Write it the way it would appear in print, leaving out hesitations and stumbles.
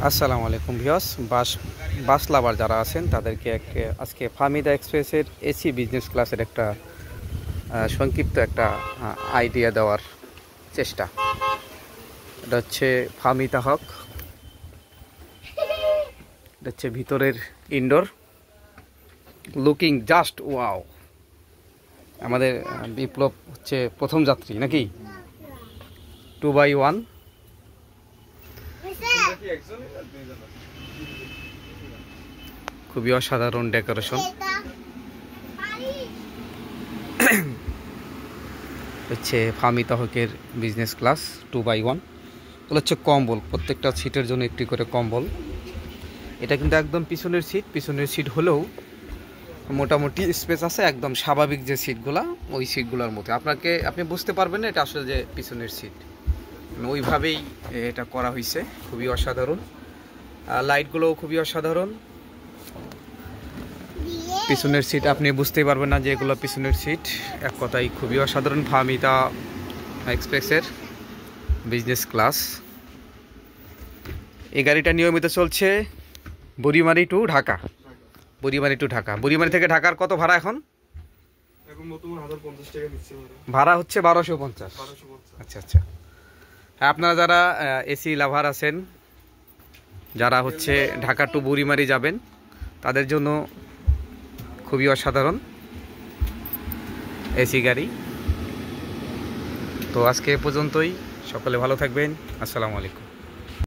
আসসালামু আলাইকুম ভিউয়ার্স। বাস লাভার যারা আছেন তাদেরকে আজকে ফাহমিদা এক্সপ্রেসের এসি বিজনেস ক্লাসের একটা সংক্ষিপ্ত একটা আইডিয়া দেওয়ার চেষ্টা। এটা হচ্ছে ফাহমিদা হক, এটা হচ্ছে ভিতরের ইনডোর, লুকিং জাস্ট ওয়াও। আমাদের বিপ্লব হচ্ছে প্রথম যাত্রী নাকি 2x1। খুবই অসাধারণ ডেকোরেশন। হচ্ছে ফাহমিদা হকের বিজনেস ক্লাস 2x1। এগুলো হচ্ছে কম্বল, প্রত্যেকটা সিটের জন্য একটি করে কম্বল। এটা কিন্তু একদম পিছনের সিট হলেও মোটামুটি স্পেস আছে, একদম স্বাভাবিক যে সিটগুলা ওই সিটগুলোর মতো আপনি বুঝতে পারবেন না এটা আসলে যে পিছনের সিট, ওইভাবেই এটা করা হয়েছে। খুবই অসাধারণ, লাইটগুলোও খুবই অসাধারণ। পিছনের সিট আপনি বুঝতেই পারবেন না যে এগুলো পিছনের সিট। এক কথাই খুবই অসাধারণ ফাহমিদা এক্সপ্রেসের বিজনেস ক্লাস। এই গাড়িটা নিয়মিত চলছে বুড়িমারি টু ঢাকা। বুড়িমারি থেকে ঢাকার কত ভাড়া এখন? ভাড়া হচ্ছে 1250। আচ্ছা আচ্ছা। হ্যাঁ, আপনারা যারা এসি লাভার আছেন, যারা হচ্ছে ঢাকা টু বুড়িমারি যাবেন, তাদের জন্য খুবই অসাধারণ এসি গাড়ি। তো আজকে এ পর্যন্তই, সকলে ভালো থাকবেন। আসসালামু আলাইকুম।